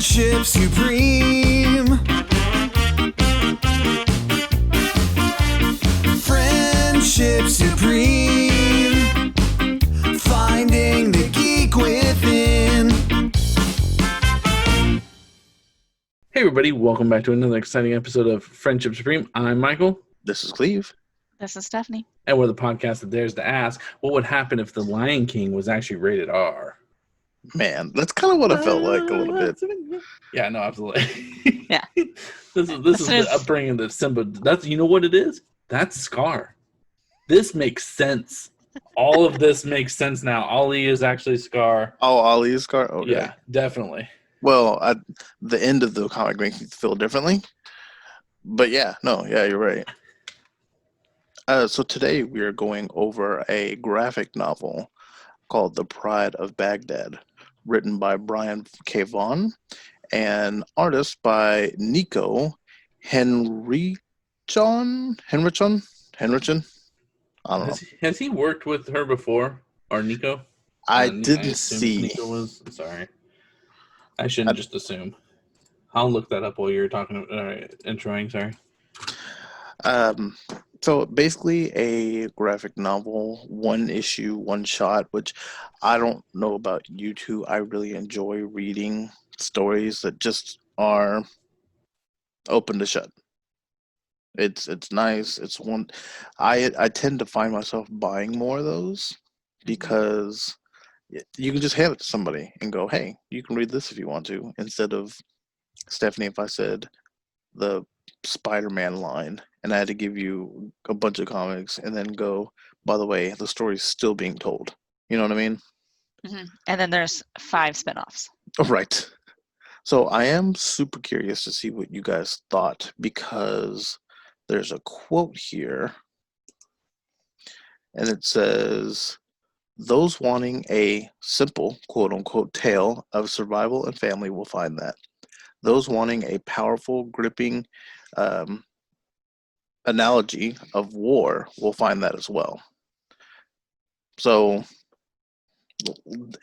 Friendship supreme. Friendship supreme. Finding the geek within. Hey everybody, welcome back to another exciting episode of Friendship Supreme. I'm Michael. This is Cleve. This is Stephanie. And we're the podcast that dares to ask, what would happen if The Lion King was actually rated R? Man, that's kind of what I felt like a little bit. Yeah, no, absolutely. Yeah. This is the upbringing of Simba. That's, you know what it is? That's Scar. This makes sense. All of this makes sense now. Ali is actually Scar. Oh, Ali is Scar? Okay. Yeah, definitely. Well, the end of the comic makes me feel differently. But yeah, you're right. So today we are going over a graphic novel called The Pride of Baghdad, written by Brian K. Vaughan and artist by Nico Henrichon. I don't know. Has he worked with her before? Or Nico? I didn't see. Nico was, sorry. I shouldn't just assume. I'll look that up while you're talking, introing, sorry. So basically a graphic novel, one issue, one shot, which I don't know about you two. I really enjoy reading stories that just are open to shut. It's nice. It's one I tend to find myself buying more of those because you can just hand it to somebody and go, hey, you can read this if you want to, instead of Stephanie, if I said the Spider-Man line and I had to give you a bunch of comics and then go, by the way, the story's still being told. You know what I mean? Mm-hmm. And then there's 5 spinoffs. Oh, right. So I am super curious to see what you guys thought, because there's a quote here and it says, those wanting a simple, quote-unquote, tale of survival and family will find that. Those wanting a powerful, gripping analogy of war will find that as well. So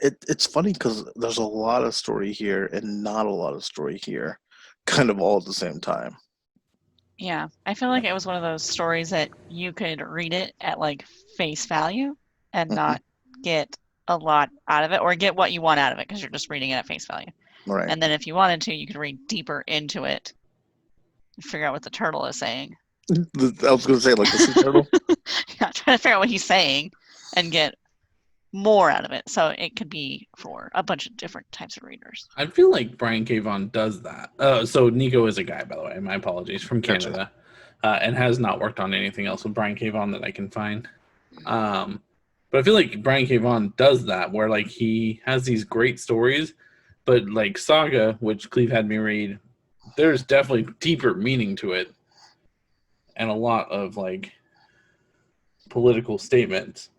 it's funny because there's a lot of story here and not a lot of story here, kind of all at the same time. Yeah, I feel like it was one of those stories that you could read it at like face value and not get a lot out of it, or get what you want out of it because you're just reading it at face value. Right. And then if you wanted to, you could read deeper into it and figure out what the turtle is saying. I was going to say, like the sea turtle. Yeah, trying to figure out what he's saying and get more out of it. So it could be for a bunch of different types of readers. I feel like Brian K. Vaughan does that. So Nico is a guy, by the way. My apologies, from Canada, and has not worked on anything else with Brian K. Vaughan that I can find. But I feel like Brian K. Vaughan does that, where like he has these great stories, but like Saga, which Cleve had me read, there's definitely deeper meaning to it, and a lot of like political statements.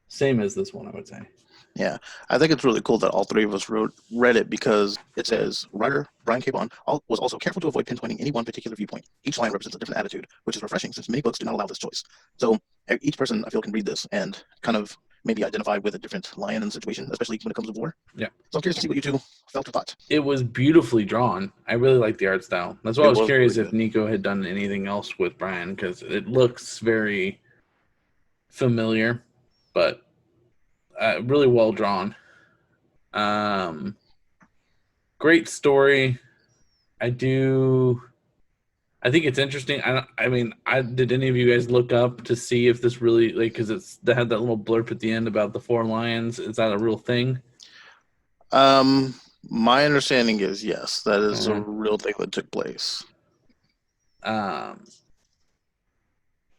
Same as this one, I would say. Yeah, I think it's really cool that all three of us read it, because it says, writer Brian K. Vaughan was also careful to avoid pinpointing any one particular viewpoint. Each line represents a different attitude, which is refreshing since many books do not allow this choice. So each person, I feel, can read this and kind of maybe identify with a different lion in the situation, especially when it comes to war. Yeah. So I'm curious to see what you two felt or thought. It was beautifully drawn. I really like the art style. That's why I was curious if Nico had done anything else with Brian, because it looks very familiar, but really well drawn. Great story. I think it's interesting. Did any of you guys look up to see if this really, like, because they had that little blurb at the end about the 4 lions? Is that a real thing? My understanding is yes, that is a real thing that took place.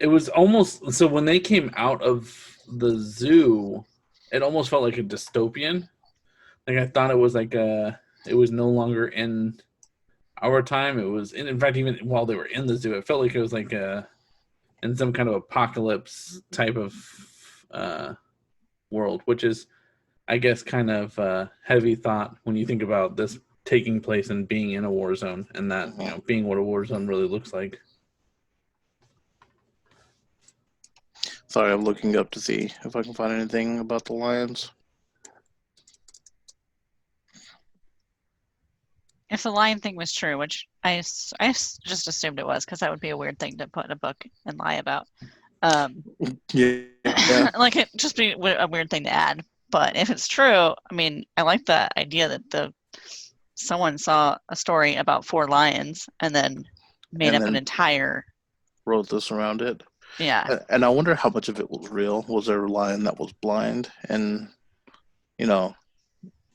It was almost, so when they came out of the zoo, it almost felt like a dystopian. Like, I thought it was like it was no longer in our time. It was, in fact, even while they were in the zoo, it felt like it was like in some kind of apocalypse type of world, which is, I guess, kind of heavy thought when you think about this taking place and being in a war zone, and that, you know, being what a war zone really looks like. Sorry, I'm looking up to see if I can find anything about the lions. if the lion thing was true, which just assumed it was, because that would be a weird thing to put in a book and lie about. Yeah. Like it just be a weird thing to add. But if it's true, I mean, I like the idea that someone saw a story about 4 lions and then made And up an then entire. wrote this around it. Yeah. And I wonder how much of it was real. Was there a lion that was blind and,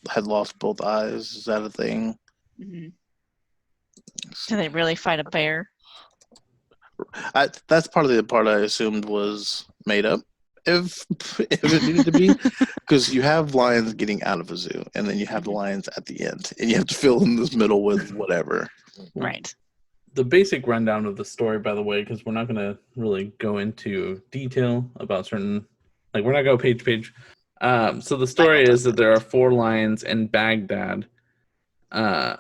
had lost both eyes? Is that a thing? Mhm. Do they really fight a bear? That's part of the part I assumed was made up, if it needed to be, because you have lions getting out of a zoo, and then you have the lions at the end, and you have to fill in this middle with whatever. Right. The basic rundown of the story, by the way, because we're not going to really go into detail about certain, like we're not going page to page. So the story is that there are 4 lions in Baghdad that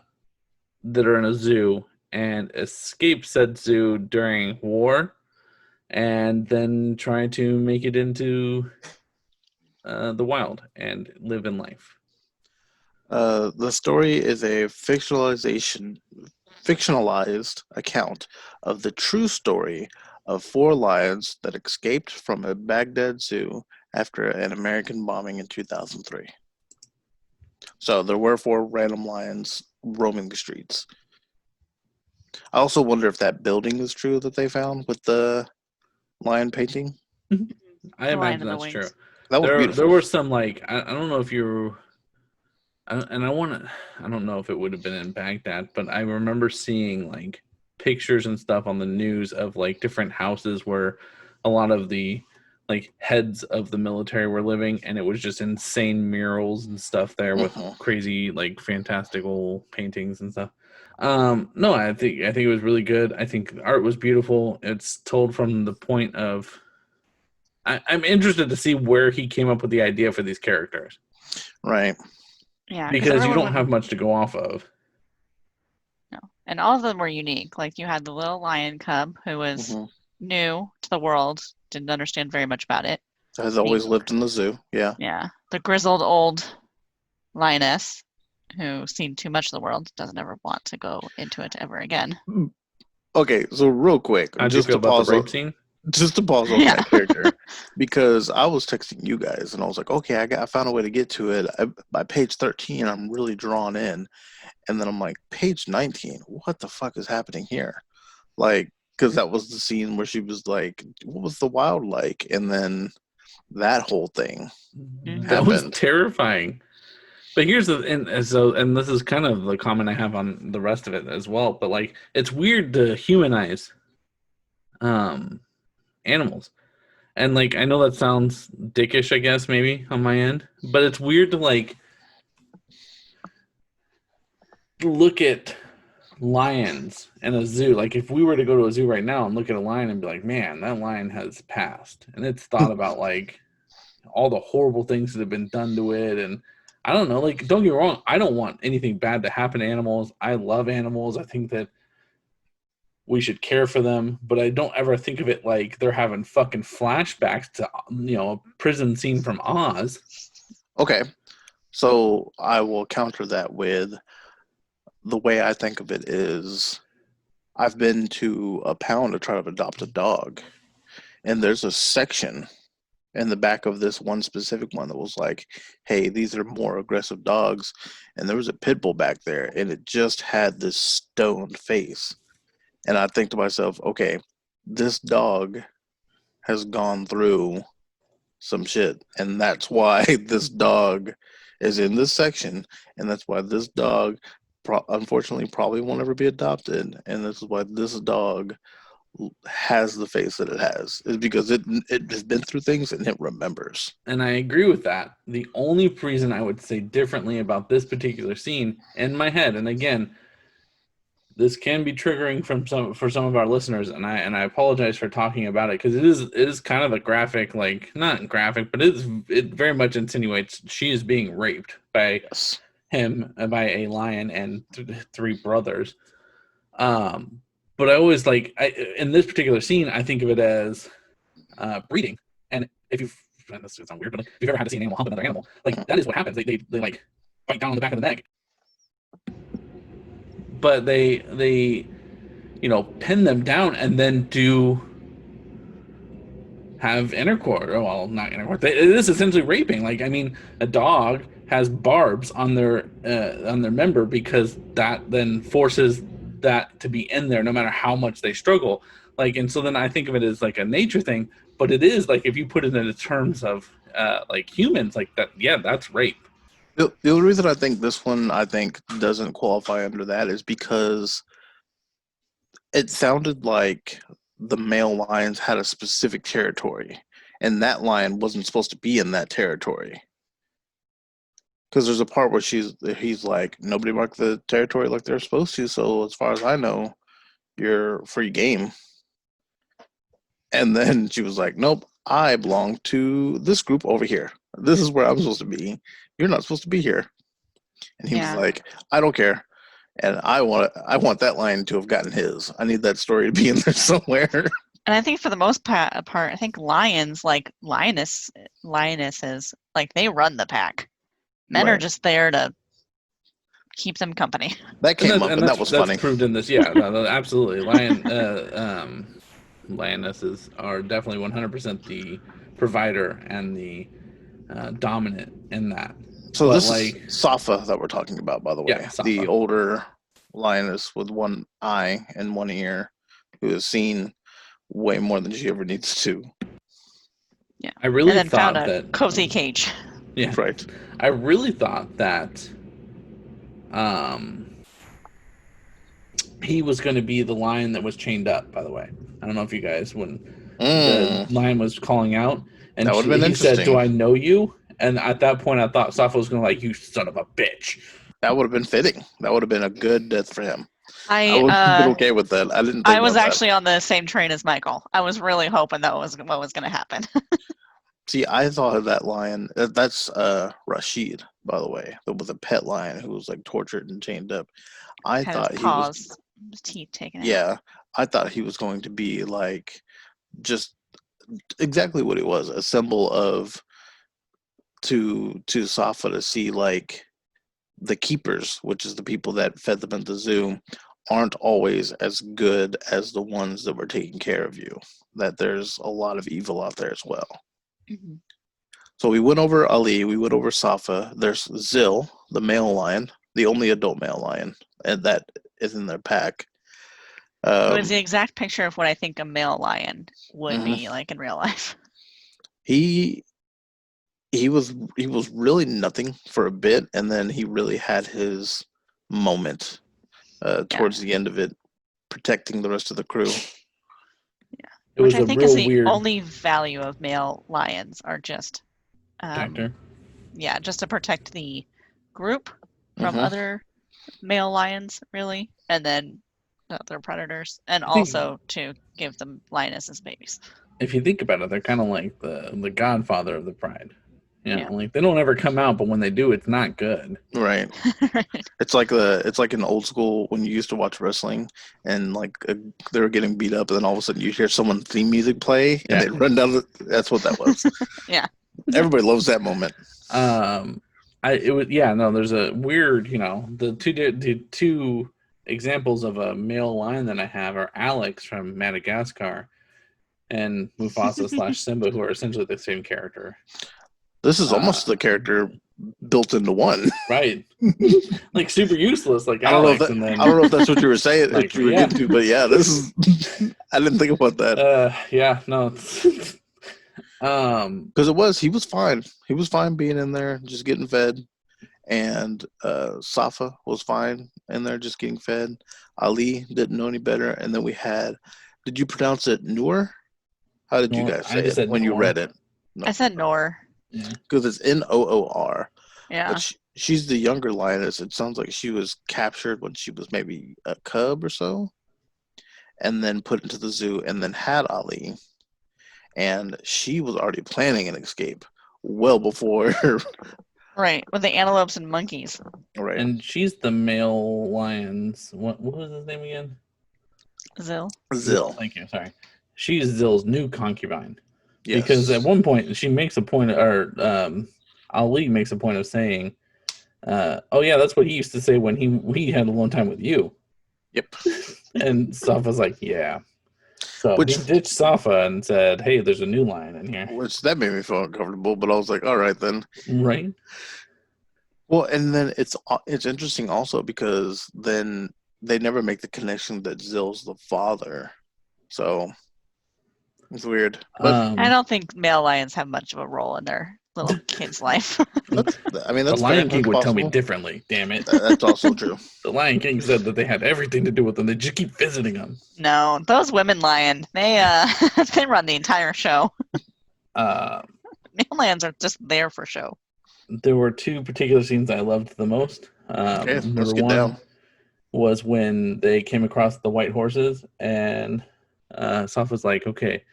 are in a zoo and escape said zoo during war, and then try to make it into the wild and live in life. The story is a fictionalized account of the true story of 4 lions that escaped from a Baghdad zoo after an American bombing in 2003. So there were 4 random lions roaming the streets. I also wonder if that building is true that they found with the lion painting. I imagine that's true. That was beautiful. There were some, like, I don't know if you're, and I don't know if it would have been in Baghdad, but I remember seeing like pictures and stuff on the news of like different houses where a lot of the like heads of the military were living, and it was just insane murals and stuff there with crazy like fantastical paintings and stuff. No, I think it was really good. I think the art was beautiful. It's told from the point of I'm interested to see where he came up with the idea for these characters. Right. Yeah. Because you don't have much to go off of. No. And all of them were unique. Like you had the little lion cub who was new to the world, didn't understand very much about it. Has always lived in the zoo. Yeah. Yeah. The grizzled old lioness who's seen too much of the world, doesn't ever want to go into it ever again. Okay, so real quick, How'd you feel about the rape scene? Just to pause on that character, because I was texting you guys and I was like, okay, I found a way to get to it. By page 13, I'm really drawn in. And then I'm like, page 19, what the fuck is happening here? Like, because that was the scene where she was like, what was the wild like? And then that whole thing that was terrifying. But here's and this is kind of the comment I have on the rest of it as well. But like, it's weird to humanize animals, and like I know that sounds dickish, I guess maybe on my end, but it's weird to like look at lions in a zoo. Like if we were to go to a zoo right now and look at a lion and be like, man, that lion has passed, and it's thought about like all the horrible things that have been done to it. And I don't know, like, don't get me wrong, I don't want anything bad to happen to animals. I love animals. I think that we should care for them, but I don't ever think of it like they're having fucking flashbacks to, a prison scene from Oz. Okay. So I will counter that with the way I think of it is I've been to a pound to try to adopt a dog, and there's a section in the back of this one specific one that was like, hey, these are more aggressive dogs. And there was a pit bull back there, and it just had this stoned face. And I think to myself, okay, this dog has gone through some shit. And that's why this dog is in this section. And that's why this dog, unfortunately, probably won't ever be adopted. And this is why this dog has the face that it has, is because it has been through things and it remembers. And I agree with that. The only reason I would say differently about this particular scene in my head, and again, this can be triggering for some of our listeners, and I apologize for talking about it, because it is kind of a graphic, like not graphic, but it very much insinuates she is being raped by him, by a lion and 3 brothers. But I always in this particular scene, I think of it as breeding. And if you've, this sounds weird, but like, if you've ever had to see an animal hump another animal, like that is what happens. They like bite down on the back of the neck. but they pin them down and then do have intercourse. Oh, well, not intercourse. It is essentially raping. Like, I mean, a dog has barbs on their member because that then forces that to be in there no matter how much they struggle. Like, and so then I think of it as like a nature thing, but it is like if you put it into terms of like humans, like that, yeah, that's rape. The only reason I think this one doesn't qualify under that is because it sounded like the male lions had a specific territory, and that lion wasn't supposed to be in that territory. Because there's a part where he's like, nobody marked the territory like they're supposed to, so as far as I know, you're free game. And then she was like, nope, I belong to this group over here. This is where I'm supposed to be. You're not supposed to be here. And he was like, I don't care. And I want that lion to have gotten his. I need that story to be in there somewhere. And I think for the most part, I think lions, like lionesses, like they run the pack. Men are just there to keep them company. That came up, and that was funny. That's proved in this. Yeah, absolutely. Lionesses are definitely 100% the provider and the dominant in that. So this is Safa that we're talking about, by the way. Yeah, the older lioness with one eye and one ear, who has seen way more than she ever needs to. Yeah, I really and then thought found a that cozy cage. Yeah, right. I really thought that he was going to be the lion that was chained up. By the way, I don't know if you guys, when the lion was calling out, and he said, "Do I know you?" And at that point, I thought Safa was going to you son of a bitch. That would have been fitting. That would have been a good death for him. I would have been okay with that. I was actually on the same train as Michael. I was really hoping that was what was going to happen. See, I thought of that lion. That's Rashid, by the way, with a pet lion who was tortured and chained up. I thought he was his teeth taken out. Yeah, I thought he was going to be just exactly what he was, a symbol of to Safa to see the keepers, which is the people that fed them at the zoo, aren't always as good as the ones that were taking care of you. That there's a lot of evil out there as well. Mm-hmm. So we went over Ali, we went over Safa. There's Zil, the male lion, the only adult male lion, and that is in their pack. It was the exact picture of what I think a male lion would be like in real life. He was really nothing for a bit, and then he really had his moment towards the end of it, protecting the rest of the crew. It Which was I think is the only value of male lions are just just to protect the group from other male lions, really, and then other predators, and also to give them lionesses babies. If you think about it, they're kind of like the godfather of the pride. They don't ever come out, but when they do, it's not good. Right. It's like an old school when you used to watch wrestling and they were getting beat up, and then all of a sudden you hear someone theme music play and they run down. That's what that was. Yeah. Everybody loves that moment. There's a weird, the two examples of a male lion that I have are Alex from Madagascar and Mufasa / Simba, who are essentially the same character. This is almost the character built into one. Right. Super useless, I don't know if that's what you were saying, you were getting to, but this is I didn't think about that. Because he was fine. He was fine being in there, just getting fed. And Safa was fine in there, just getting fed. Ali didn't know any better. And then we had, did you pronounce it Noor? How did you guys say it when you read it? No. I said Noor. Because it's Noor. Yeah. But she's the younger lioness. It sounds like she was captured when she was maybe a cub or so, and then put into the zoo, and then had Ali. And she was already planning an escape well before. Right, with the antelopes and monkeys. Right. And she's the male lion's. What was his name again? Zil. Thank you. Sorry. She's Zil's new concubine. Yes. Because at one point she makes a point, Ali makes a point of saying, "Oh yeah, that's what he used to say when he had a long time with you." Yep. And Safa's like, yeah. So Which- he ditched Safa and said, hey, there's a new lion in here. Which that made me feel uncomfortable, but I was like, all right then. Right? Well, and then it's interesting also because then they never make the connection that Zill's the father, so it's weird. But I don't think male lions have much of a role in their little kid's life. that's, I mean, The that's Lion fair, King that's would tell me possible. differently, damn it. That's also true. The Lion King said that they had everything to do with them. They just keep visiting them. No, those women lion, they they run the entire show. Uh, Male lions are just there for show. there were two particular scenes I loved the most. Okay, let's Number get one down. was when they came across the white horses, and Safa's like, okay,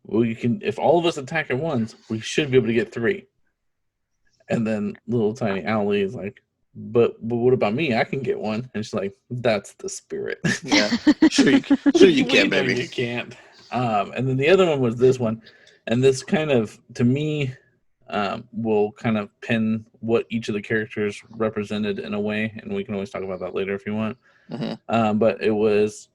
we can, if all of us attack at once, we should be able to get 3. And then little tiny Owlie is like, but what about me? I can get one. And she's like, that's the spirit. Yeah, sure you We can, know baby. you can't. And then the other one was this one. And this kind of, to me, will kind of pin what each of the characters represented in a way. And we can always talk about that later if you want. Mhm. But it was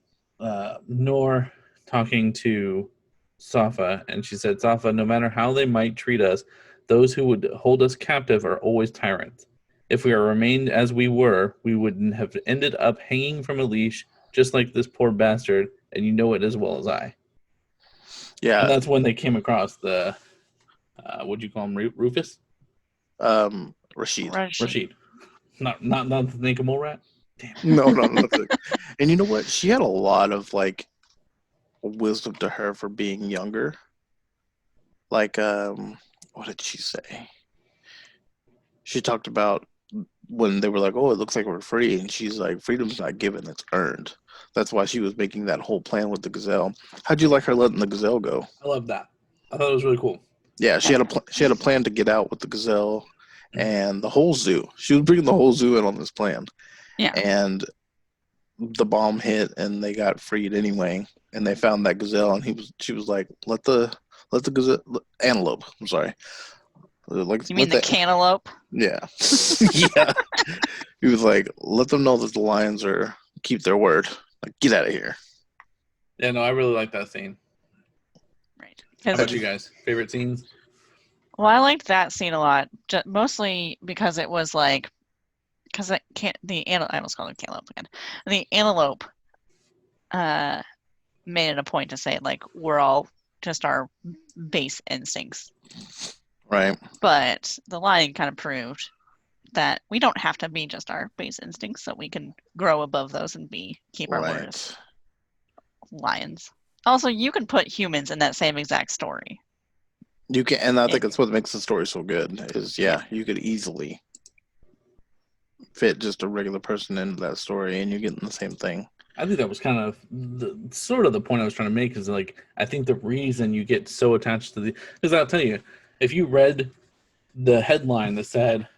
Noor talking to Safa. And she said, Safa, no matter how they might treat us, those who would hold us captive are always tyrants. If we had remained as we were, we would have ended up hanging from a leash, just like this poor bastard, and you know it as well as I. And Yeah, that's when they came across the, what'd you call him, Rufus? Rashid. Rashid. Not the snake and mole rat? No, nothing. And you know what? She had a lot of like wisdom to her for being younger. Like, what did she say? She talked about when they were like, "Oh, it looks like we're free," and she's like, "Freedom's not given; it's earned." That's why she was making that whole plan with the gazelle. How'd you like her letting the gazelle go? I love that. I thought it was really cool. Yeah, she had a plan to get out with the gazelle and the whole zoo. She was bringing the whole zoo in on this plan. Yeah. And the bomb hit, and they got freed anyway. And they found that gazelle, and she was like, "Let the gazelle, antelope. I'm sorry. Like, You mean the cantaloupe? Yeah, yeah." He was like, "Let them know that the lions keep their word. Like, get out of here." Yeah, no, I really like that scene. Right. How 'Cause- about you guys? Favorite scenes? Well, I liked that scene a lot, mostly because it was like, because I almost called it cantaloupe again. The antelope made it a point to say, like, we're all just our base instincts. Right. But the lion kind of proved that we don't have to be just our base instincts, so we can grow above those and keep our word as lions. Also, you can put humans in that same exact story. You can, and I think that's what makes the story so good. Is you could easily fit just a regular person into that story, and you're getting the same thing. I think that was kind of the point I was trying to make is like, I think the reason you get so attached to because I'll tell you, if you read the headline that said,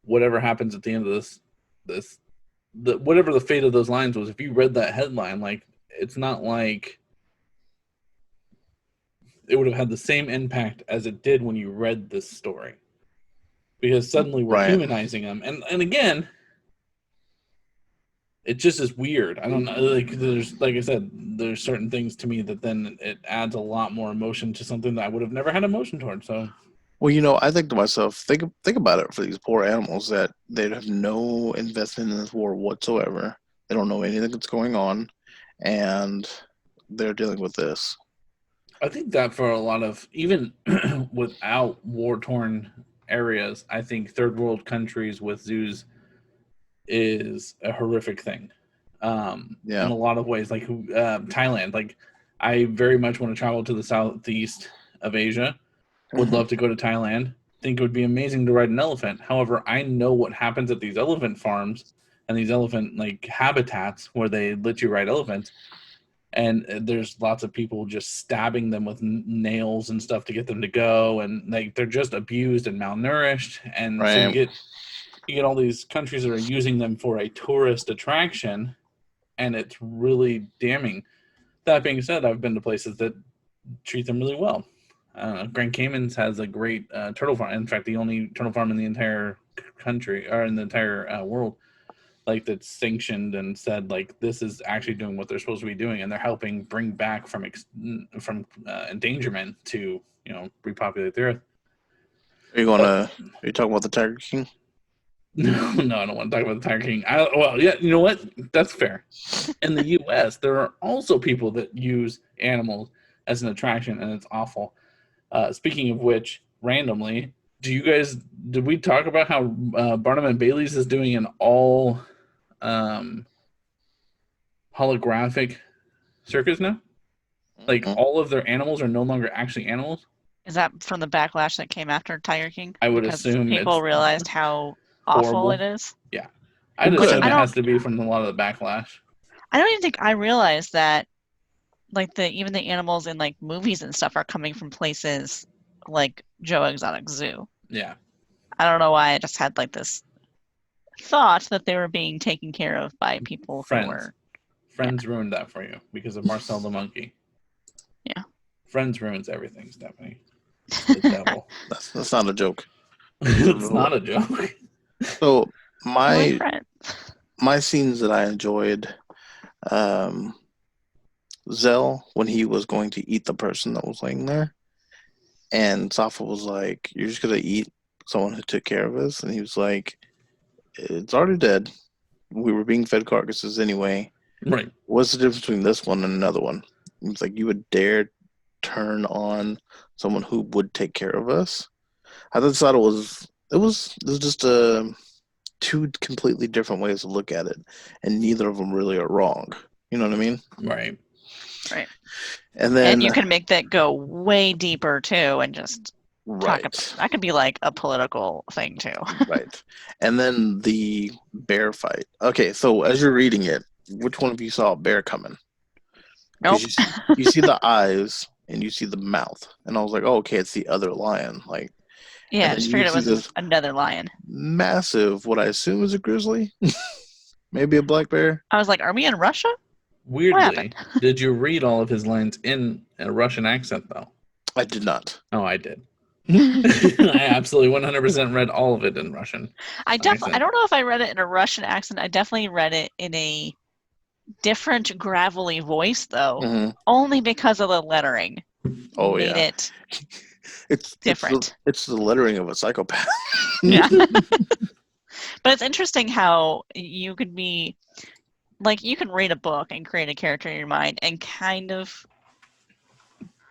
whatever happens at the end of whatever the fate of those lines was, if you read that headline, like, it's not like it would have had the same impact as it did when you read this story. Because suddenly we're humanizing them. And again, it just is weird. I don't know. Like I said, there's certain things to me that then it adds a lot more emotion to something that I would have never had emotion towards. So, well, I think to myself, think about it for these poor animals that they have no investment in this war whatsoever. They don't know anything that's going on, and they're dealing with this. I think that for a lot of, even without war-torn areas, I think third world countries with zoos is a horrific thing. In a lot of ways, like Thailand. Like, I very much want to travel to the southeast of Asia. Would love to go to Thailand. Think it would be amazing to ride an elephant. However, I know what happens at these elephant farms and these elephant habitats where they let you ride elephants. And there's lots of people just stabbing them with nails and stuff to get them to go, and they're just abused and malnourished. And so you get all these countries that are using them for a tourist attraction, and it's really damning. That being said, I've been to places that treat them really well. Grand Caymans has a great turtle farm. In fact, the only turtle farm in the entire country or in the entire world. like that's sanctioned and said like this is actually doing what they're supposed to be doing, and they're helping bring back from endangerment to repopulate the earth. Are you talking about the Tiger King? No, I don't want to talk about the Tiger King. Well, yeah, you know what? That's fair. In the U.S., there are also people that use animals as an attraction, and it's awful. Speaking of which, randomly, did we talk about how Barnum and Bailey's is doing an all holographic circus now? Like all of their animals are no longer actually animals. Is that from the backlash that came after Tiger King? I would Because assume people realized how awful horrible. it is. Yeah, I'd Which assume I it has to be from a lot of the backlash. I don't even think I realized that, like even the animals in like movies and stuff are coming from places like Joe Exotic Zoo. Yeah, I don't know why I just had like this thought that they were being taken care of by people who were. Friends ruined that for you because of Marcel the monkey. Yeah. Friends ruins everything, Stephanie. The devil. That's not a joke. It's not a joke. So My friend. my scenes that I enjoyed, Zell when he was going to eat the person that was laying there, and Safa was like, "You're just gonna eat someone who took care of us," and he was like, "It's already dead. We were being fed carcasses anyway. Right. What's the difference between this one and another one?" He was like, "You would dare turn on someone who would take care of us?" I just thought it was just two completely different ways to look at it, and neither of them really are wrong. You know what I mean? Right. Right. And then And you can make that go way deeper too, and just right, that could be like a political thing too. right, and then the bear fight. Okay, so as you're reading it, which one of you saw a bear coming? 'Cause Nope. you see the eyes and you see the mouth, and I was like, oh, okay, it's the other lion. Like, Yeah, I and just then you figured it see was this another lion. massive, what I assume is a grizzly, maybe a black bear. I was like, are we in Russia? Weirdly, happened? did you read all of his lines in a Russian accent, though? I did not. Oh, I did. I absolutely 100% read all of it in Russian. I don't know if I read it in a Russian accent. I definitely read it in a different gravelly voice, though, Mhm. only because of the lettering. Oh made yeah, it it's different. It's the lettering of a psychopath. Yeah. But it's interesting how you could be like, you can read a book and create a character in your mind and kind of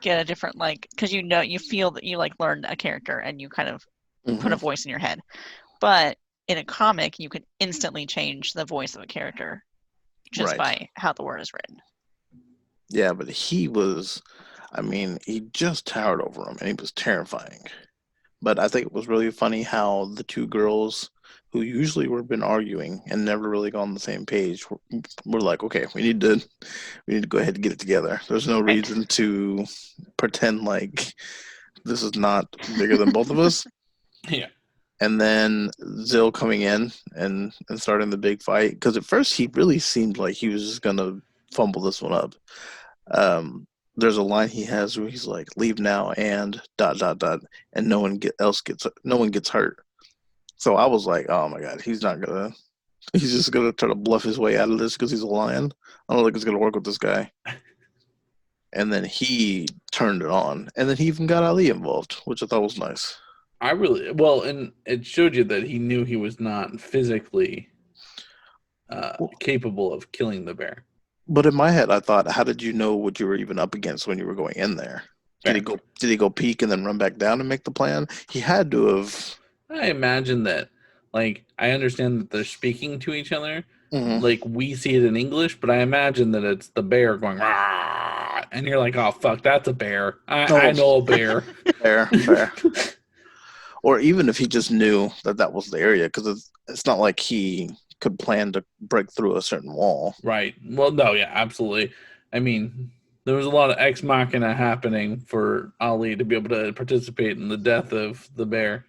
get a different, like, because you feel that you like learned a character and you kind of put a voice in your head. But in a comic, you could instantly change the voice of a character just by how the word is written. Yeah, but he just towered over him, and he was terrifying. But I think it was really funny how the two girls who usually were been arguing and never really got on the same page were like, okay, we need to go ahead and get it together. There's no reason to pretend like this is not bigger than both of us. Yeah. And then Zill coming in and starting the big fight, because at first he really seemed like he was just gonna fumble this one up. There's a line he has where he's like, "Leave now and ... and no one gets hurt." So I was like, "Oh my god, he's just gonna try to bluff his way out of this because he's a lion. I don't think it's gonna work with this guy." And then he turned it on, and then he even got Ali involved, which I thought was nice. And it showed you that he knew he was not physically capable of killing the bear. But in my head, I thought, how did you know what you were even up against when you were going in there? Did he go peek and then run back down and make the plan? He had to have. I imagine that, like, I understand that they're speaking to each other. Mm-hmm. Like, we see it in English, but I imagine that it's the bear going, "Rah!" And you're like, oh, fuck, that's a bear. I know a bear. Fair. Or even if he just knew that was the area, because it's not like he could plan to break through a certain wall. Right. Well, no, yeah, absolutely. I mean, there was a lot of ex machina happening for Ali to be able to participate in the death of the bear.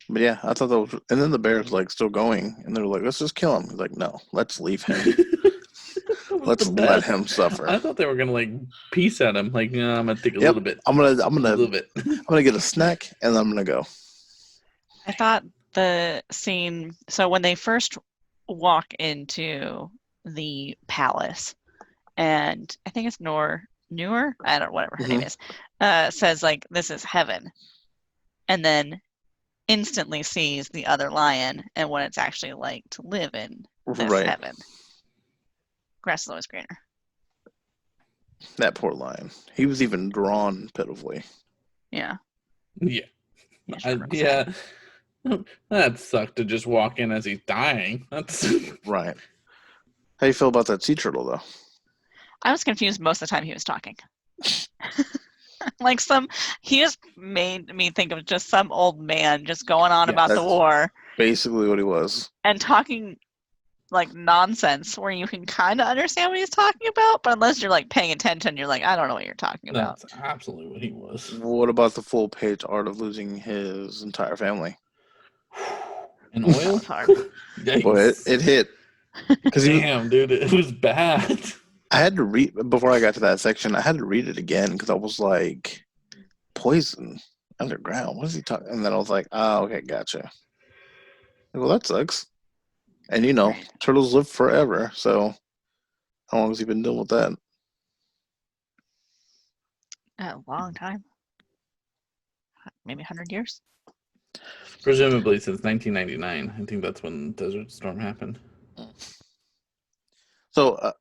But yeah, I thought that was, and then the bear's like still going, and they're like, "Let's just kill him." He's like, "No, let's leave him. Let's let him suffer." I thought they were gonna like peace at him. Like, no, I'm gonna take a little bit. I'm gonna a little bit. I'm gonna get a snack, and I'm gonna go. I thought the scene. So when they first walk into the palace, and I think it's Noor, I don't know, whatever her name is, says like, "This is heaven," and then instantly sees the other lion and what it's actually like to live in this Right. heaven. Grass is always greener. That poor lion. He was even drawn pitifully. Yeah. Yeah. Yeah, sure, Brooks. Yeah. That sucked to just walk in as he's dying. That's Right. How you feel about that sea turtle, though? I was confused most of the time he was talking. Like he just made me think of just some old man just going on Yeah, about the that's- war Basically what he was. and talking like nonsense where you can kind of understand what he's talking about, but unless you're like paying attention, you're like, I don't know what you're talking about. that's absolutely what he was. What about the full page art of losing his entire family? And That oil? was hard. Yikes. Boy, it hit. Because Damn, dude, it was bad. I had to read, before I got to that section, I had to read it again because I was like, poison underground. What is he talking? And then I was like, oh, okay, gotcha. Well, that sucks. And you know, Right. turtles live forever. So how long has he been dealing with that? A long time. Maybe 100 years. Presumably since 1999. I think that's when Desert Storm happened. So,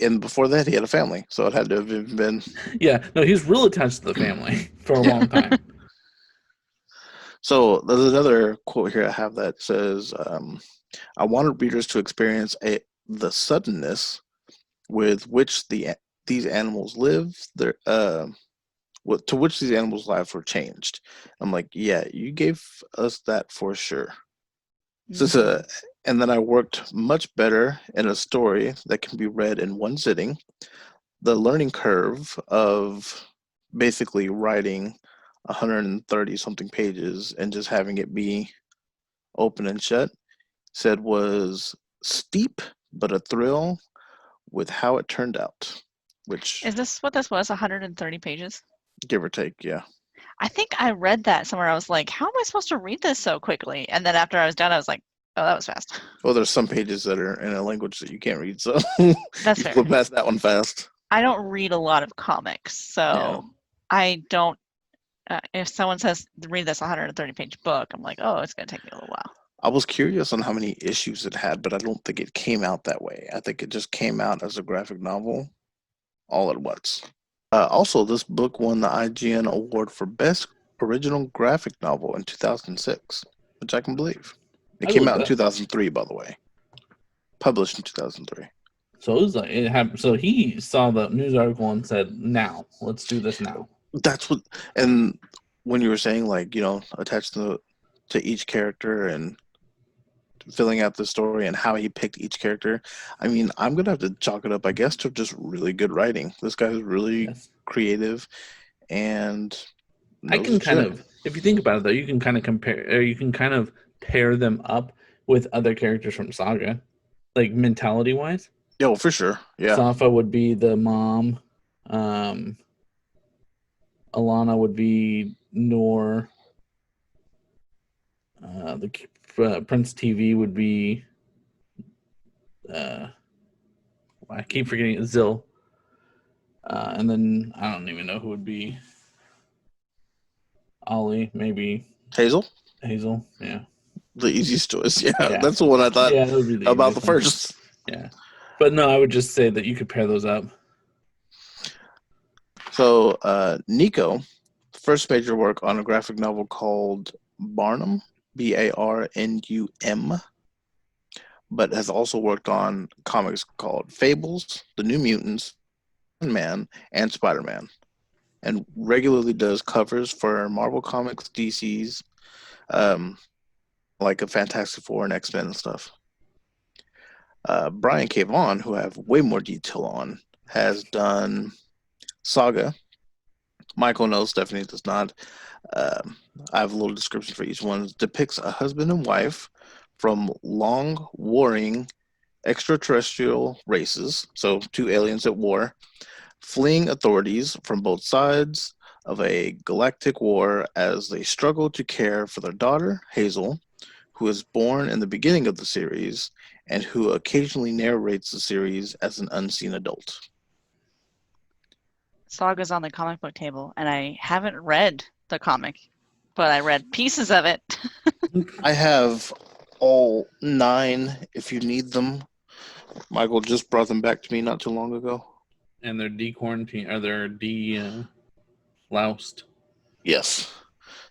and before that, he had a family. So it had to have been. Yeah, no, he's real attached to the family for a long time. So there's another quote here I have that says, I wanted readers to experience the suddenness with which these animals live, to which these animals' lives were changed. I'm like, yeah, you gave us that for sure. So, and then I worked much better in a story that can be read in one sitting. The learning curve of basically writing 130 something pages and just having it be open and shut said was steep but a thrill with how it turned out, which Is this what this was? 130 pages? give or take, yeah. I think I read that somewhere. I was like, how am I supposed to read this so quickly? And then after I was done, I was like, oh, that was fast. Well, there's some pages that are in a language that you can't read, so That's you fair. flip past that one fast. I don't read a lot of comics, so Yeah. I don't. If someone says read this 130-page book, I'm like, oh, it's gonna take me a little while. I was curious on how many issues it had, but I don't think it came out that way. I think it just came out as a graphic novel all at once. Also, this book won the IGN Award for Best Original Graphic Novel in 2006, which I can believe. It I came believe out in that. 2003, by the way. Published in 2003. So it was like it happened. So he saw the news article and said, "Now, let's do this now." That's what, and when you were saying, like, you know, attached to each character and filling out the story and how he picked each character, I mean, I'm gonna have to chalk it up, I guess, to just really good writing. This guy's really Yes. creative, and I knows can his kind shit. of, if you think about it, though, you can kind of compare, or you can kind of pair them up with other characters from Saga, like mentality wise. Yo, for sure, yeah. Safa would be the mom. Alana would be Noor. The Prince TV would be. I keep forgetting Zil. And then I don't even know who would be. Ollie, maybe Hazel, Hazel. Yeah. the easiest choice. Yeah, Yeah. that's the one I thought Yeah, that would be the about the easiest one. first. Yeah. But no, I would just say that you could pair those up. So, Nico, first major work on a graphic novel called Barnum, Barnum, but has also worked on comics called Fables, The New Mutants, Man, and Spider-Man, and regularly does covers for Marvel Comics, DC's, like a Fantastic Four and X-Men and stuff. Brian K. Vaughan, who I have way more detail on, has done Saga. Michael knows, Stephanie does not. I have a little description for each one. It depicts a husband and wife from long warring extraterrestrial races, so two aliens at war, fleeing authorities from both sides of a galactic war as they struggle to care for their daughter, Hazel, who is born in the beginning of the series and who occasionally narrates the series as an unseen adult. Saga's on the comic book table, and I haven't read the comic, but I read pieces of it. I have all 9 if you need them. Michael just brought them back to me not too long ago. And they're de-quarantined, or they're de-loused. Yes,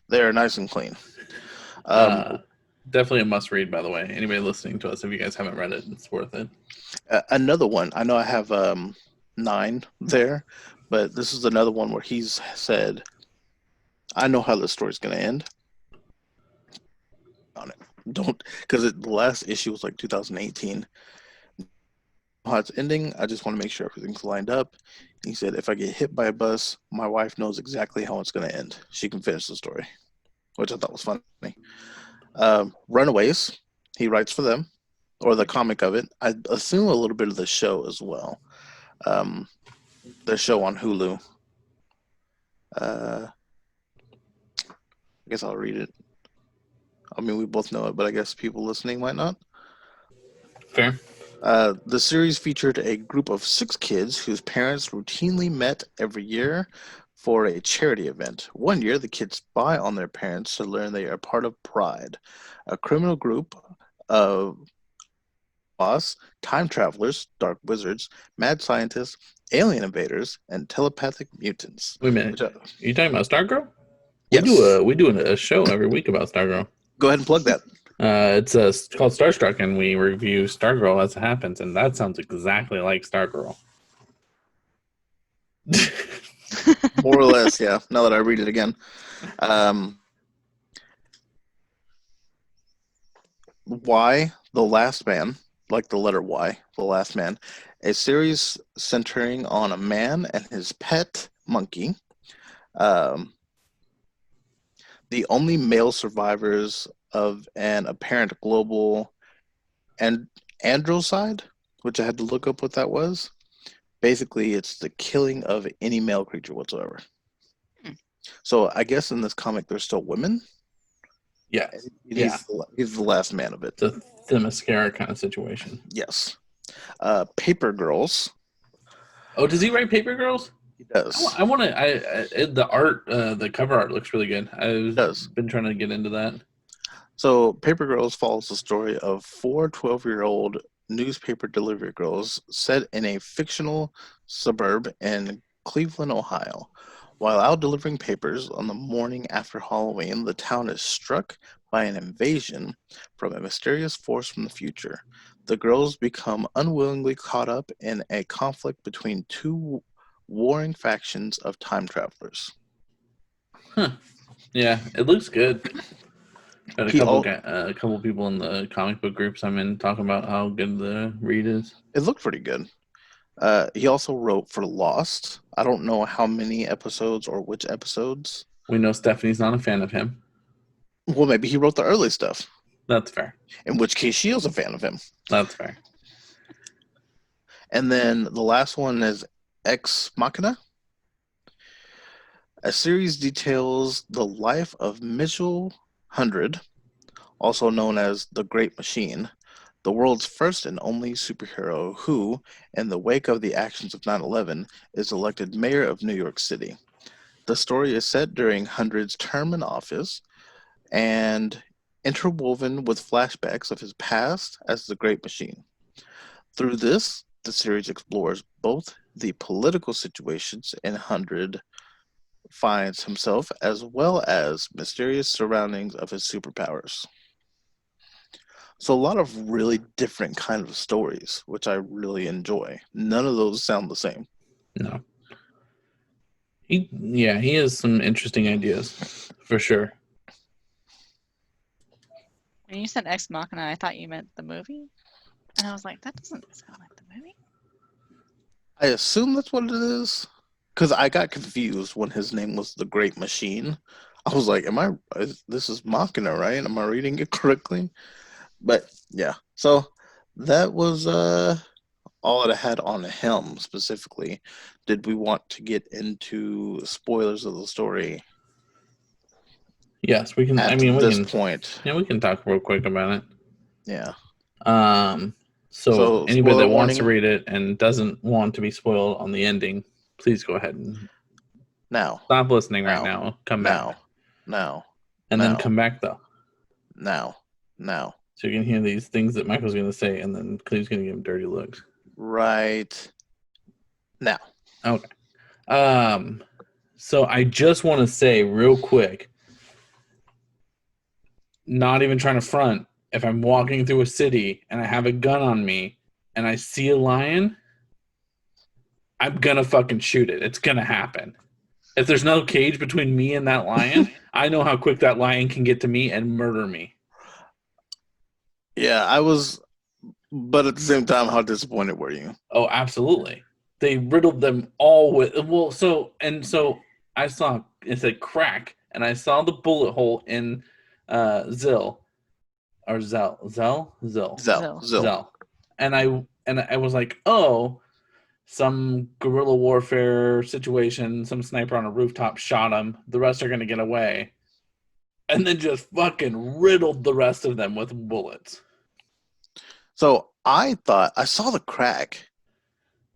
they're nice and clean. Definitely a must-read, by the way. Anybody listening to us, if you guys haven't read it, it's worth it. Another one, I know I have 9 there, but this is another one where he's said, I know how this story's going to end. On it. Don't, because the last issue was like 2018. How it's ending, I just want to make sure everything's lined up. He said, if I get hit by a bus, my wife knows exactly how it's going to end. She can finish the story, which I thought was funny. Runaways, he writes for them, or the comic of it. I assume a little bit of the show as well. The show on Hulu. I guess I'll read it. I mean, we both know it, but I guess people listening might not. Fair. The series featured a group of 6 kids whose parents routinely met every year for a charity event. One year, the kids spy on their parents to learn they are part of Pride, a criminal group of boss, time travelers, dark wizards, mad scientists, alien invaders, and telepathic mutants. Wait a minute. Are you talking about Stargirl? Yes. We do a show every week about Stargirl. Go ahead and plug that. It's called Starstruck, and we review Stargirl as it happens, and that sounds exactly like Stargirl. More or less, yeah. Now that I read it again. Y, The Last Man, like the letter Y, The Last Man, a series centering on a man and his pet monkey. The only male survivors of an apparent global androcide, which I had to look up what that was. Basically, it's the killing of any male creature whatsoever. So I guess in this comic, there's still women. Yeah. He's the last man of it. It's a Themyscira kind of situation. Yes. Paper Girls. Oh, does he write Paper Girls? He does. I want to. The art, the cover art looks really good. I've been trying to get into that. So Paper Girls follows the story of 4 12-year-old newspaper delivery girls set in a fictional suburb in Cleveland, Ohio. While out delivering papers on the morning after Halloween, the town is struck by an invasion from a mysterious force from the future. The girls become unwillingly caught up in a conflict between 2 warring factions of time travelers. Yeah, it looks good. Got a couple people in the comic book groups I'm in talking about how good the read is. It looked pretty good. He also wrote for Lost. I don't know how many episodes or which episodes. We know Stephanie's not a fan of him. Well, maybe he wrote the early stuff. That's fair. In which case, she is a fan of him. That's fair. And then the last one is Ex Machina. A series details the life of Mitchell 100, also known as the Great Machine, the world's first and only superhero who, in the wake of the actions of 9/11, is elected mayor of New York City. The story is set during 100's term in office and interwoven with flashbacks of his past as the Great Machine. Through this, the series explores both the political situations in 100 finds himself, as well as mysterious surroundings of his superpowers. So a lot of really different kind of stories, which I really enjoy. None of those sound the same. No. He has some interesting ideas, for sure. When you said Ex Machina, I thought you meant the movie. And I was like, that doesn't sound like the movie. I assume that's what it is. Because I got confused when his name was the Great Machine. I was like, this is Machina, right? Am I reading it correctly? But yeah, so that was all that I had on him specifically. Did we want to get into spoilers of the story? Yes, we can. At we this can. Point. Yeah, we can talk real quick about it. Yeah. So anybody spoiler that wants to warning read it and doesn't want to be spoiled on the ending, please go ahead and now. stop listening right Now. now. Come back. Now. And then come back, though. Now. So you can hear these things that Michael's going to say, and then Cleve's going to give him dirty looks. Right now. Okay. So I just want to say real quick, not even trying to front, if I'm walking through a city and I have a gun on me and I see a lion, I'm going to fucking shoot it. It's going to happen. If there's no cage between me and that lion, I know how quick that lion can get to me and murder me. Yeah, I was, but at the same time, how disappointed were you? Oh, absolutely. They riddled them all with, so I saw, it said crack, and I saw the bullet hole in Zell. And I was like, oh, some guerrilla warfare situation, some sniper on a rooftop shot him. The rest are going to get away. And then just fucking riddled the rest of them with bullets. So I thought I saw the crack,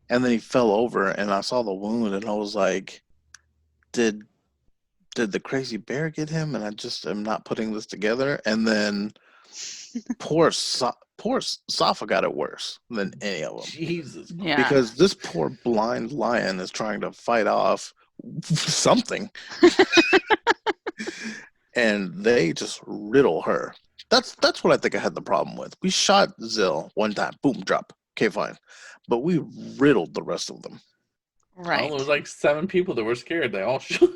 and then he fell over, and I saw the wound, and I was like, did the crazy bear get him? And I just am not putting this together. And then poor Safa got it worse than any of them. Jesus. Yeah. Because this poor blind lion is trying to fight off something. And they just riddle her. That's what I think I had the problem with. We shot Zill one time, boom, drop. Okay, fine. But we riddled the rest of them. Right. Well, there was like 7 people that were scared. They all shot.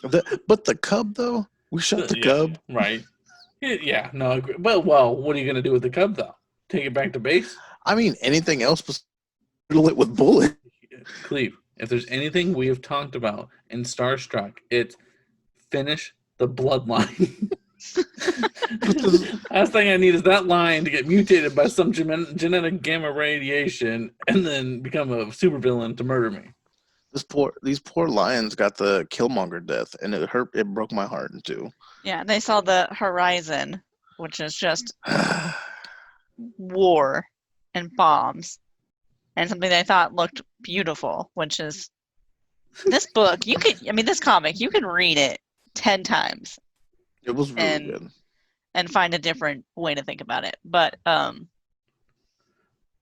But the cub, though, we shot the cub. Right. Yeah, no, I agree. But, well, what are you going to do with the cub, though? Take it back to base? I mean, anything else but riddle it with bullets. Cleve, if there's anything we have talked about in Starstruck, it's finish the bloodline. Last thing I need is that line to get mutated by some genetic gamma radiation and then become a supervillain to murder me. These poor lions got the Killmonger death, and it hurt. It broke my heart in two. Yeah, they saw the horizon, which is just war and bombs, and something they thought looked beautiful, which is this book. This comic, you can read it 10 times. It was really good. And find a different way to think about it. But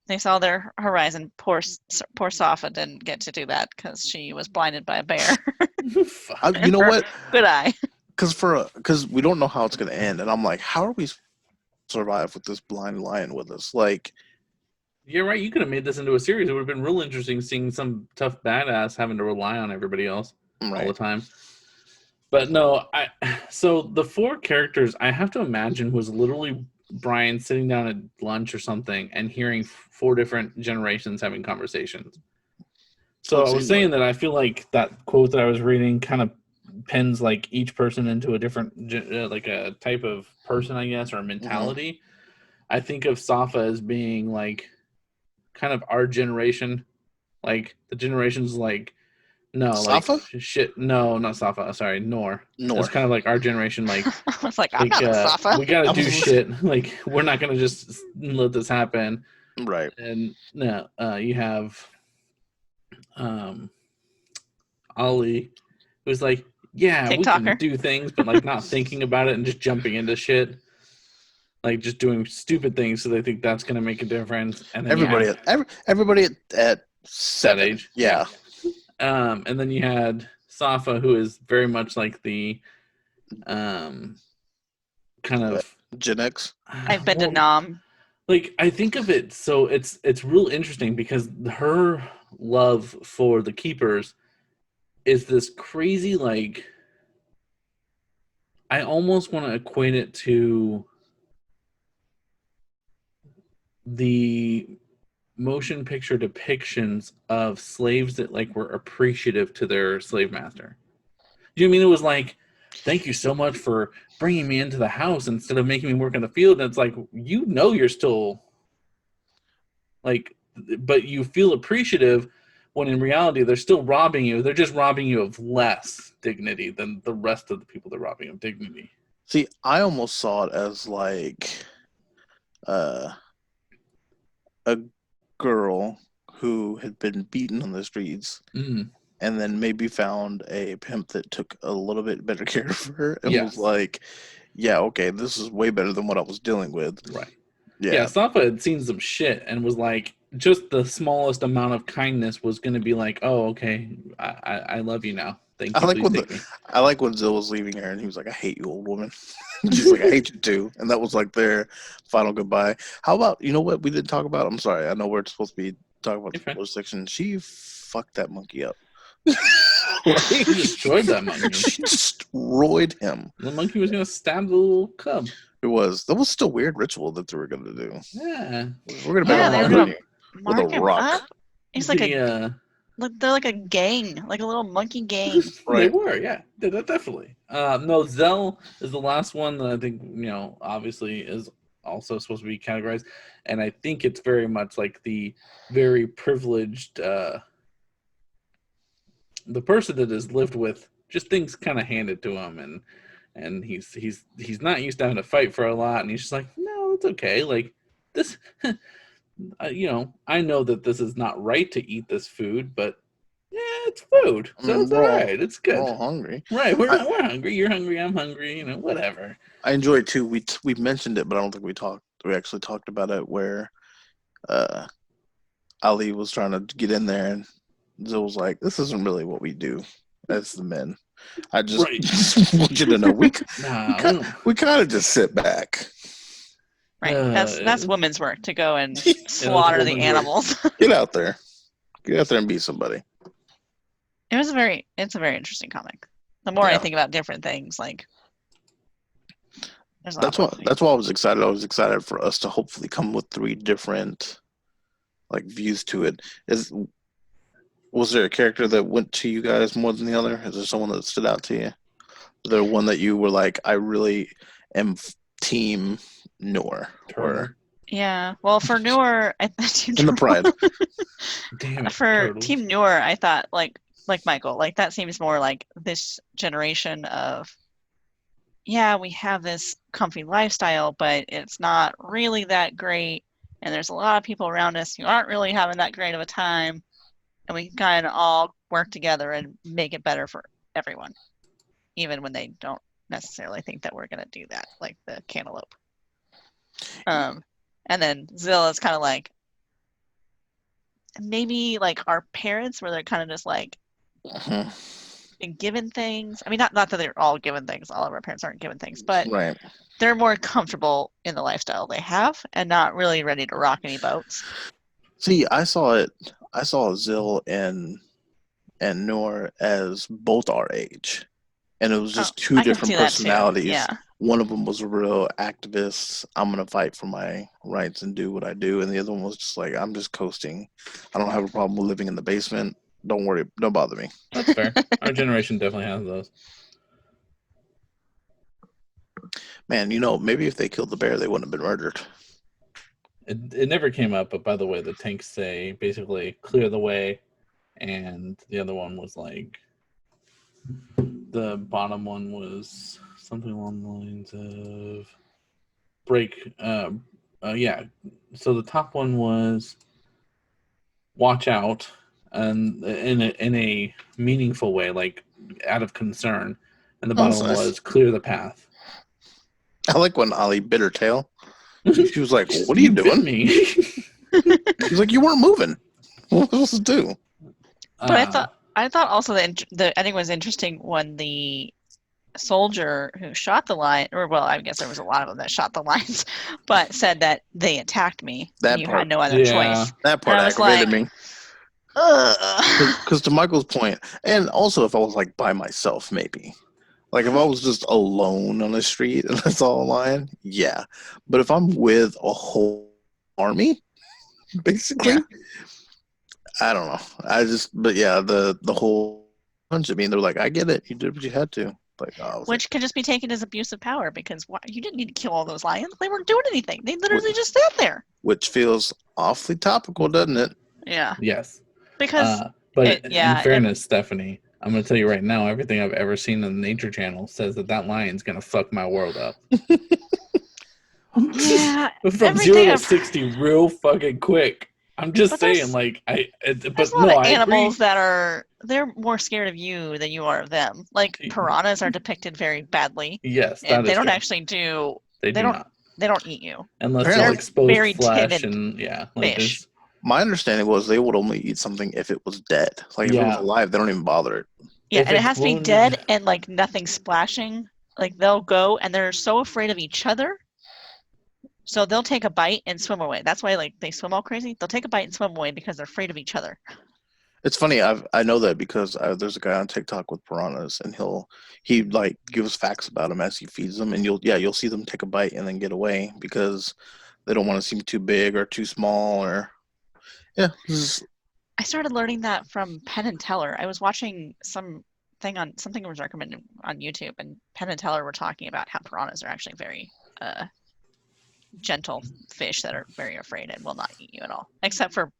they saw their horizon. Poor Safa didn't get to do that because she was blinded by a bear. You know what? Good eye. Because we don't know how it's going to end. And I'm like, how are we survive with this blind lion with us? Like, you're right. You could have made this into a series. It would have been real interesting seeing some tough badass having to rely on everybody else all the time. But no, so the 4 characters, I have to imagine was literally Brian sitting down at lunch or something and hearing 4 different generations having conversations. So I was saying that I feel like that quote that I was reading kind of pins like each person into a different, like a type of person, I guess, or a mentality. Mm-hmm. I think of Safa as being like kind of our generation, like the generations like, no, Safa? Like shit. No, not Safa. Sorry, Nor. It's kind of like our generation. Like, I was like, I'm not a Safa. We gotta do shit. Like, we're not gonna just let this happen. Right. And no, you have, Ollie, who's like, yeah, we can do things, but like not thinking about it and just jumping into shit. Like just doing stupid things, so they think that's gonna make a difference. And then everybody at that age, yeah. And then you had Safa, who is very much like the kind of Gen X. I've been to Nam. Like I think of it, so it's real interesting because her love for the Keepers is this crazy, like I almost want to equate it to the motion picture depictions of slaves that like were appreciative to their slave master. You know what I mean? It was like, thank you so much for bringing me into the house instead of making me work in the field. And it's like, you know, you're still like, but you feel appreciative when in reality they're still robbing you. They're just robbing you of less dignity than the rest of the people they're robbing of dignity. See, I almost saw it as like a girl who had been beaten on the streets Mm, and then maybe found a pimp that took a little bit better care of her and was yes. like, yeah, okay, this is way better than what I was dealing with. Right. Yeah. Yeah, Safa had seen some shit and was like, just the smallest amount of kindness was going to be like, oh, okay, I love you now. Thank I you. like Please when take me. I like when Zill was leaving her and he was like, I hate you, old woman. She's like, I hate you too. And that was like their final goodbye. How about, you know what we didn't talk about? I'm sorry. I know we're supposed to be talking about the Okay. spoiler section. She fucked that monkey up. She destroyed that monkey. She destroyed him. The monkey was going to stab the little cub. That was still a weird ritual that they were going to do. Yeah. We're going to Yeah, bury they were a gonna monkey with a mark him rock. up. He's like they're like a gang, like a little monkey gang. They Right. were, yeah. Definitely. No, Zell is the last one that I think, obviously is also supposed to be categorized. And I think it's very much like the very privileged, the person that has lived with just things kind of handed to him. And he's not used to having to fight for a lot. And he's just like, no, it's okay. Like this, I know that this is not right to eat this food, but yeah, it's food, so it's all right. It's good. We're all hungry. Right, we're hungry. You're hungry. I'm hungry. Whatever. I enjoy it too. We mentioned it, but I don't think we actually talked about it. Where Ali was trying to get in there, and Zill was like, "This isn't really what we do as the men. I just, Right. just want you to know we kind of just sit back, Right. That's women's work to go and Yeah, slaughter the women's work. animals. get out there and be somebody." It's a very interesting comic. The more I Yeah. think about different things, like there's a lot That's why I was excited. I was excited for us to hopefully come with 3 different like views to it. Was there a character that went to you guys more than the other? Is there someone that stood out to you? Is there one that you were like, I really am team Noor? Or Yeah. Well, for Noor, in the Pride. Damn it, for turtles. Team Noor, I thought like Michael, like that seems more like this generation of, yeah, we have this comfy lifestyle, but it's not really that great. And there's a lot of people around us who aren't really having that great of a time. And we can kind of all work together and make it better for everyone, even when they don't necessarily think that we're going to do that, like the cantaloupe. And then Zill is kind of like, maybe like our parents, where they're kind of just like been given things. I mean, not that they're all given things. All of our parents aren't given things, but Right. they're more comfortable in the lifestyle they have and not really ready to rock any boats. See, I saw Zill and Noor as both our age. And it was just 2 I can different see that too. personalities. Yeah. One of them was a real activist. I'm going to fight for my rights and do what I do. And the other one was just like, I'm just coasting. I don't have a problem with living in the basement. Don't worry. Don't bother me. That's fair. Our generation definitely has those. Man, maybe if they killed the bear, they wouldn't have been murdered. It never came up, but by the way, the tanks say basically clear the way, and the other one was like, the bottom one was something along the lines of break. Yeah. So the top one was watch out, and in a meaningful way, like out of concern, and the bottom one nice. was clear the path. I like when Ali bit her tail. She was like, "What are you bit doing?" Me. She's like, "You weren't moving. What was I supposed to do?" But I thought also that the ending was interesting when the soldier who shot the lion, or well, I guess there was a lot of them that shot the lions, but said that they attacked me. That and you part. had no other choice. That part And I was aggravated like, me. Ugh. Because to Michael's point, and also if I was like by myself, maybe. Like if I was just alone on the street and I saw a lion, yeah. But if I'm with a whole army, basically, Yeah. I don't know. But yeah, the whole bunch. I mean, they're like, I get it. You did what you had to. Like, Which could just be taken as abuse of power, because you didn't need to kill all those lions. They weren't doing anything. They literally just sat there. which feels awfully topical, doesn't it? Yeah. Yes. Because But in fairness, Stephanie, I'm going to tell you right now, everything I've ever seen on the Nature Channel says that lion's going to fuck my world up. Yeah, From everything 0 to I've- 60 real fucking quick. I'm just But saying, there's- like, There's but a lot no, of I animals agree. that they're more scared of you than you are of them. Like piranhas are depicted very badly, Yes, that and they is don't true. actually do. They do don't. not. They don't eat you. Unless Apparently- they're exposed very flesh timid and like fish. this. My understanding was they would only eat something if it was dead. Like if it was Yeah. alive, they don't even bother it. Yeah, If and it it's has to be wounded- dead and like nothing splashing. Like they'll go and they're so afraid of each other. So they'll take a bite and swim away. That's why like they swim all crazy. They'll take a bite and swim away because they're afraid of each other. It's funny. I know that because there's a guy on TikTok with piranhas, and he like gives facts about them as he feeds them, and you'll see them take a bite and then get away because they don't want to seem too big or too small or I started learning that from Penn and Teller. I was watching something was recommended on YouTube, and Penn and Teller were talking about how piranhas are actually very gentle fish that are very afraid and will not eat you at all, except for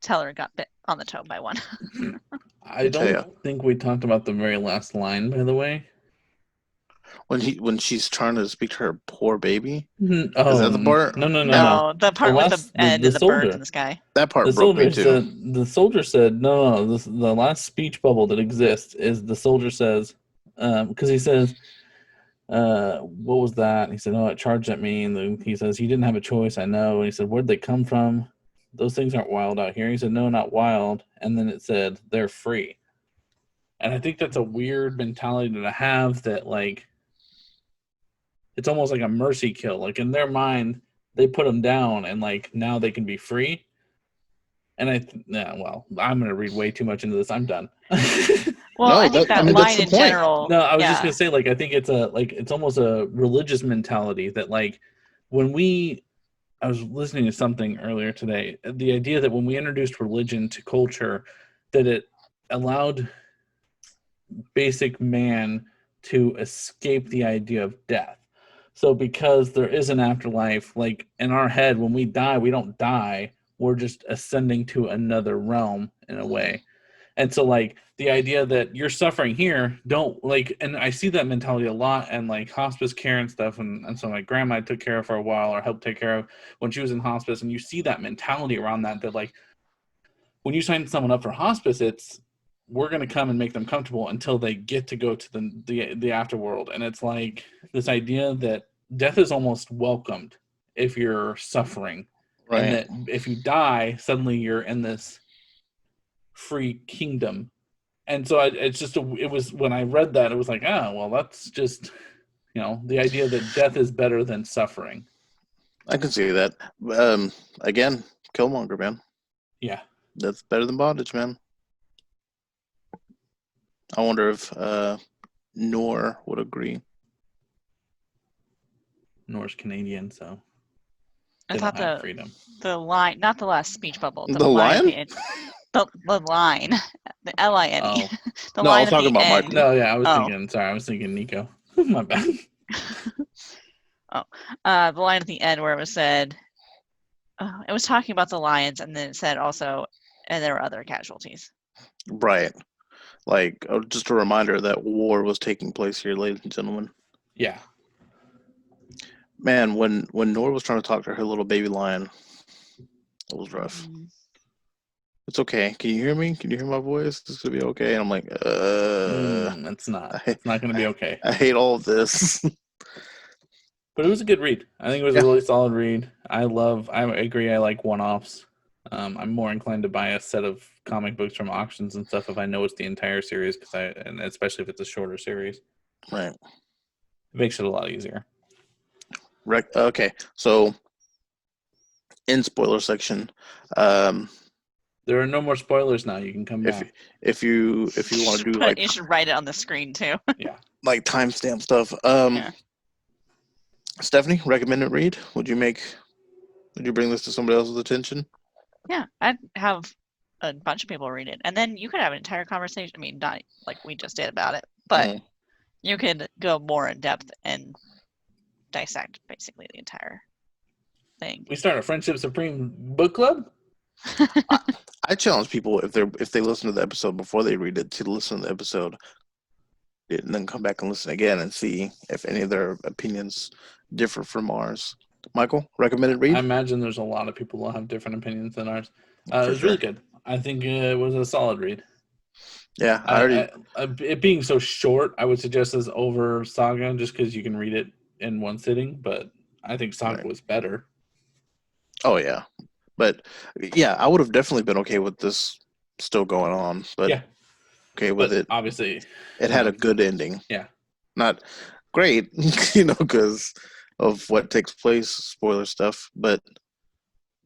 Teller got bit on the toe by one. I don't think we talked about the very last line, by the way. when she's trying to speak to her poor baby. Oh, Is that the part? No. No, the part with last- the end the and the soldier. birds in the sky. That part The broke me soldier too. said. The soldier said, "No. The last speech bubble that exists is the soldier says, because he says, what was that?" And he said, "Oh, it charged at me." And then he says, "You didn't have a choice, I know." And he said, "Where'd they come from? Those things aren't wild out here." He said, "No, not wild." And then it said, "They're free." And I think that's a weird mentality to have, that like it's almost like a mercy kill. Like in their mind, they put them down and like now they can be free. And I'm going to read way too much into this. I'm done. Well, No, I think I that mean, that's line the in point. general. No, I was just yeah. gonna say, like, I think it's almost a religious mentality that, like, I was listening to something earlier today, the idea that when we introduced religion to culture, that it allowed basic man to escape the idea of death. So because there is an afterlife, like in our head, when we die, we don't die. We're just ascending to another realm in a way. And so, like, the idea that you're suffering here, don't, like, and I see that mentality a lot, and, like, hospice care and stuff, and so my grandma I took care of for a while, or helped take care of when she was in hospice, and you see that mentality around that, like, when you sign someone up for hospice, it's, we're going to come and make them comfortable until they get to go to the afterworld. And it's like this idea that death is almost welcomed if you're suffering. Right. And that if you die, suddenly you're in this free kingdom. And so it was when I read that, it was like, oh, well, that's just, the idea that death is better than suffering. I can see that. Again, Killmonger, man. Yeah. That's better than bondage, man. I wonder if Noor would agree. Noor's Canadian, so I they thought don't have freedom. the line, not the last speech bubble. The line at lion? the end. The line, the L-I-N-E. Oh. The No, I line was at talking the about end. Martin. No, yeah, I Oh. was thinking Nico. My bad. The line at the end where it was said, it was talking about the lions, and then it said also, and there were other casualties. Right. Like, just a reminder that war was taking place here, ladies and gentlemen. Yeah. Man, when Noor was trying to talk to her little baby lion, it was rough. It's okay. Can you hear me? Can you hear my voice? This is gonna be okay. And I'm like, It's not. It's not going to be okay. I hate all of this. But it was a good read. I think it was a really solid read. I agree. I like one-offs. I'm more inclined to buy a set of comic books from auctions and stuff if I know it's the entire series, and especially if it's a shorter series. Right. It makes it a lot easier. Okay. So, in spoiler section, there are no more spoilers now. You can come back. if you want to do like you should write it on the screen too. Yeah. like timestamp stuff. Yeah. Stephanie, recommended read. Would you bring this to somebody else's attention? Yeah, I'd have a bunch of people read it, and then you could have an entire conversation. I mean, not like we just did about it, but you could go more in depth and dissect basically the entire thing. We start a Friendship Supreme book club? I challenge people if they listen to the episode before they read it to listen to the episode it and then come back and listen again and see if any of their opinions differ from ours. Michael, recommended read? I imagine there's a lot of people who have different opinions than ours. It For was sure. really good. I think it was a solid read. Yeah, I already. It being so short, I would suggest this over Saga just because you can read it in one sitting. But I think Saga Right. was better. Oh yeah, but yeah, I would have definitely been okay with this still going on. But Yeah, okay with but it. obviously, It had a good ending. Yeah. Not great, because of what takes place, spoiler stuff. But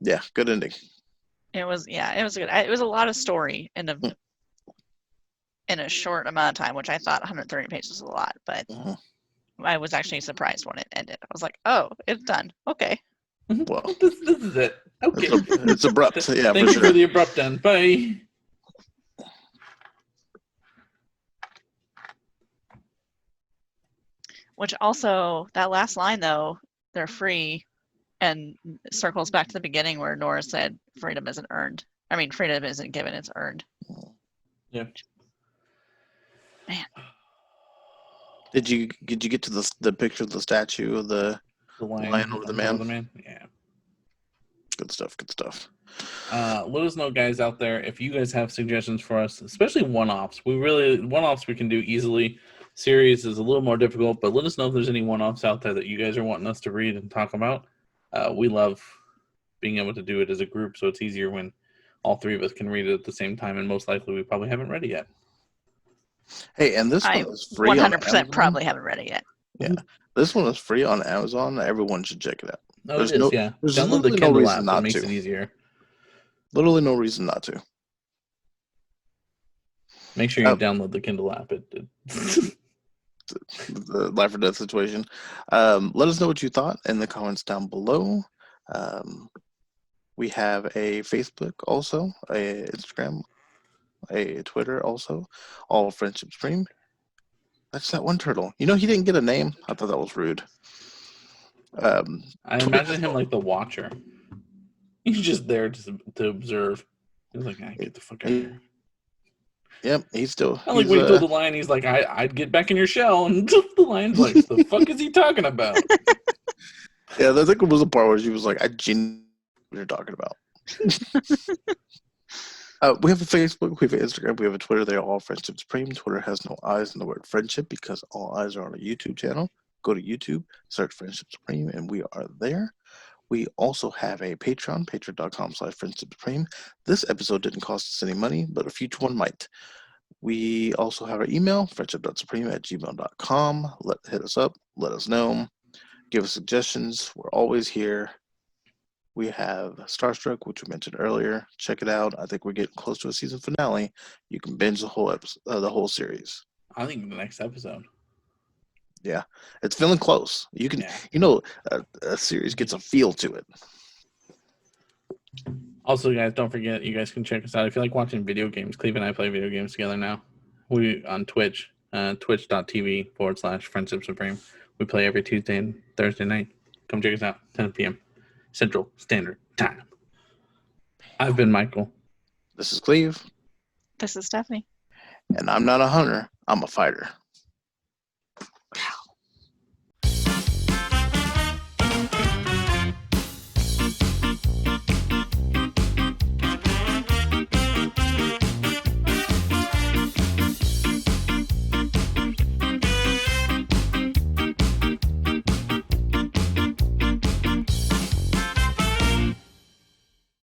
yeah, good ending. It was good. It was a lot of story in a short amount of time, which I thought 130 pages was a lot, but Mhm. I was actually surprised when it ended. I was like, oh, it's done. Okay. Well, this is it. Okay. it's abrupt. Yeah, Thank for you sure. for the abrupt end. Bye. Which also, that last line though, they're free, and circles back to the beginning where Nora said freedom isn't earned. I mean, freedom isn't given, it's earned. Yeah. Man. Did you get to the picture of the statue of the lion over the man? Yeah. Good stuff. Good stuff. Let us know, guys out there, if you guys have suggestions for us, especially one-offs. One-offs we can do easily. Series is a little more difficult, but let us know if there's any one-offs out there that you guys are wanting us to read and talk about. We love being able to do it as a group, so it's easier when all three of us can read it at the same time, and most likely we probably haven't read it yet. Hey, and this I one is free on 100% Amazon. probably haven't read it yet. Yeah, this one is free on Amazon. Everyone should check it out. No, There's it is, no- yeah. there's Download the literally no Kindle reason app. not It makes to. it easier. Literally no reason not to. Make sure you download the Kindle app. The life or death situation. Let us know what you thought in the comments down below. We have a Facebook also, a Instagram, a Twitter also, all Friendship Stream. That's that one turtle. He didn't get a name. I thought that was rude. I imagine him like the Watcher. He's just there to observe. He's like, get the fuck out of here. Yep, he's still. I like when he told the lion, he's like, I'd get back in your shell. And the lion's like, the fuck is he talking about? Yeah, I think it was a part where she was like, I genuinely know what you're talking about. We have a Facebook, we have an Instagram, we have a Twitter. They're all Friendship Supreme. Twitter has no eyes in the word friendship because all eyes are on a YouTube channel. Go to YouTube, search Friendship Supreme, and we are there. We also have a Patreon, patreon.com/Friendship Supreme. This episode didn't cost us any money, but a future one might. We also have our email, friendship.supreme@gmail.com. Hit us up, let us know, give us suggestions. We're always here. We have Starstruck, which we mentioned earlier. Check it out. I think we're getting close to a season finale. You can binge the whole episode, the whole series. I think the next episode. Yeah, it's feeling close. You can, a series gets a feel to it. Also, guys, don't forget, you guys can check us out. If you like watching video games, Cleve and I play video games together now. We on Twitch, twitch.tv/Friendship Supreme. We play every Tuesday and Thursday night. Come check us out, 10 p.m. Central Standard Time. I've been Michael. This is Cleve. This is Stephanie. And I'm not a hunter, I'm a fighter.